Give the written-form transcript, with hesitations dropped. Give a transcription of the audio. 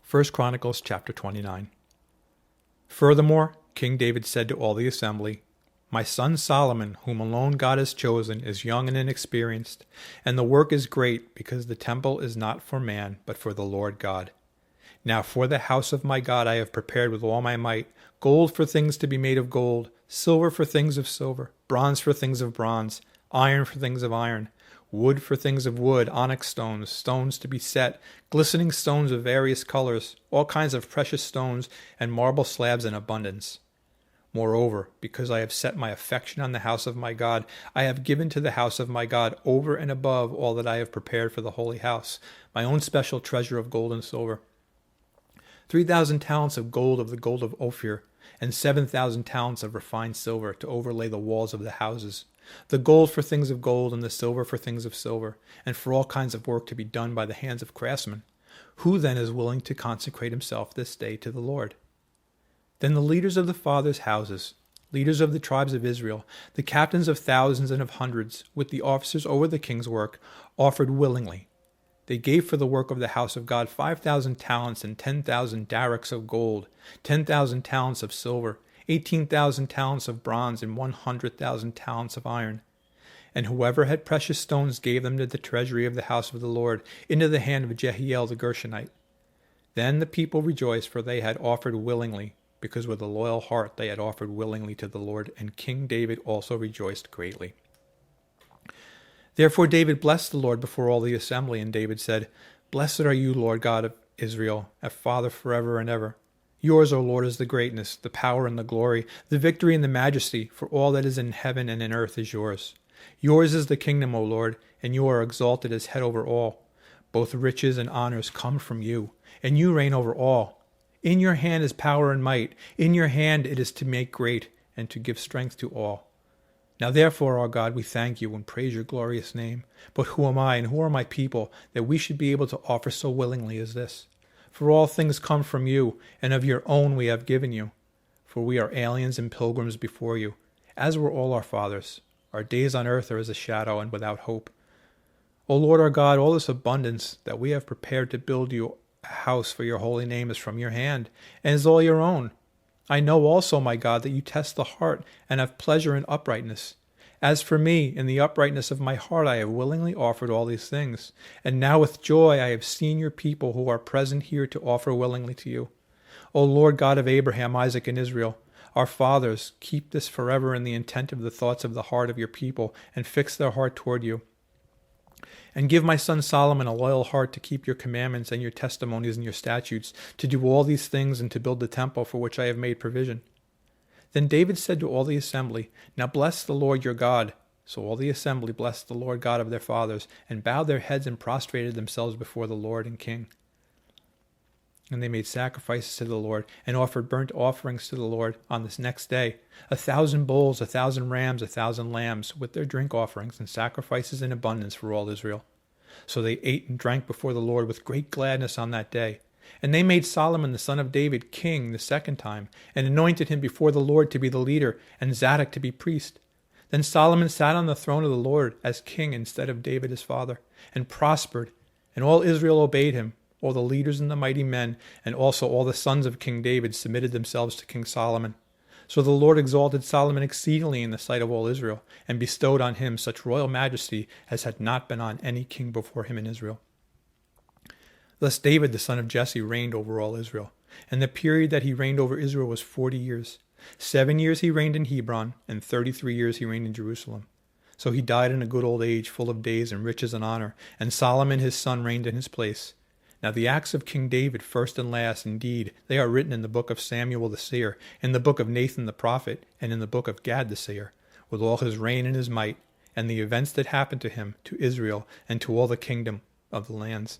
1 Chronicles chapter 29. Furthermore, King David said to all the assembly, "My son Solomon, whom alone God has chosen, is young and inexperienced, and the work is great, because the temple is not for man, but for the Lord God. Now for the house of my God I have prepared with all my might, gold for things to be made of gold, silver for things of silver, bronze for things of bronze, iron for things of iron, wood for things of wood, onyx stones, stones to be set, glistening stones of various colors, all kinds of precious stones, and marble slabs in abundance. Moreover, because I have set my affection on the house of my God, I have given to the house of my God over and above all that I have prepared for the holy house, my own special treasure of gold and silver. 3,000 talents of gold of the gold of Ophir, and 7,000 talents of refined silver to overlay the walls of the houses. The gold for things of gold, and the silver for things of silver, and for all kinds of work to be done by the hands of craftsmen. Who then is willing to consecrate himself this day to the Lord?" Then the leaders of the fathers' houses, leaders of the tribes of Israel, the captains of thousands and of hundreds, with the officers over the king's work, offered willingly. They gave for the work of the house of God 5,000 talents and 10,000 darics of gold, 10,000 talents of silver, 18,000 talents of bronze, and 100,000 talents of iron. And whoever had precious stones gave them to the treasury of the house of the Lord, into the hand of Jehiel the Gershonite. Then the people rejoiced, for they had offered willingly, because with a loyal heart they had offered willingly to the Lord, and King David also rejoiced greatly. Therefore David blessed the Lord before all the assembly, and David said, "Blessed are you, Lord God of Israel, a Father forever and ever. Yours, O Lord, is the greatness, the power and the glory, the victory and the majesty, for all that is in heaven and in earth is yours. Yours is the kingdom, O Lord, and you are exalted as head over all. Both riches and honors come from you, and you reign over all. In your hand is power and might. In your hand it is to make great and to give strength to all. Now therefore, our God, we thank you and praise your glorious name. But who am I and who are my people, that we should be able to offer so willingly as this? For all things come from you, and of your own we have given you. For we are aliens and pilgrims before you, as were all our fathers. Our days on earth are as a shadow and without hope. O Lord our God, all this abundance that we have prepared to build you a house for your holy name is from your hand, and is all your own. I know also, my God, that you test the heart and have pleasure in uprightness. As for me, in the uprightness of my heart I have willingly offered all these things. And now with joy I have seen your people who are present here to offer willingly to you. O Lord God of Abraham, Isaac, and Israel, our fathers, keep this forever in the intent of the thoughts of the heart of your people, and fix their heart toward you. And give my son Solomon a loyal heart to keep your commandments and your testimonies and your statutes, to do all these things and to build the temple for which I have made provision." Then David said to all the assembly, "Now bless the Lord your God." So all the assembly blessed the Lord God of their fathers, and bowed their heads and prostrated themselves before the Lord and king. And they made sacrifices to the Lord, and offered burnt offerings to the Lord on this next day, 1,000 bulls, 1,000 rams, 1,000 lambs, with their drink offerings and sacrifices in abundance for all Israel. So they ate and drank before the Lord with great gladness on that day. And they made Solomon the son of David king the second time, and anointed him before the Lord to be the leader, and Zadok to be priest. Then Solomon sat on the throne of the Lord as king instead of David his father, and prospered, and all Israel obeyed him. All the leaders and the mighty men, and also all the sons of King David, submitted themselves to King Solomon. So the Lord exalted Solomon exceedingly in the sight of all Israel, and bestowed on him such royal majesty as had not been on any king before him in Israel. Thus David the son of Jesse reigned over all Israel, and the period that he reigned over Israel was 40 years. 7 years he reigned in Hebron, and 33 years he reigned in Jerusalem. So he died in a good old age, full of days and riches and honor, and Solomon his son reigned in his place. Now the acts of King David, first and last, indeed, they are written in the book of Samuel the seer, in the book of Nathan the prophet, and in the book of Gad the seer, with all his reign and his might, and the events that happened to him, to Israel, and to all the kingdom of the lands.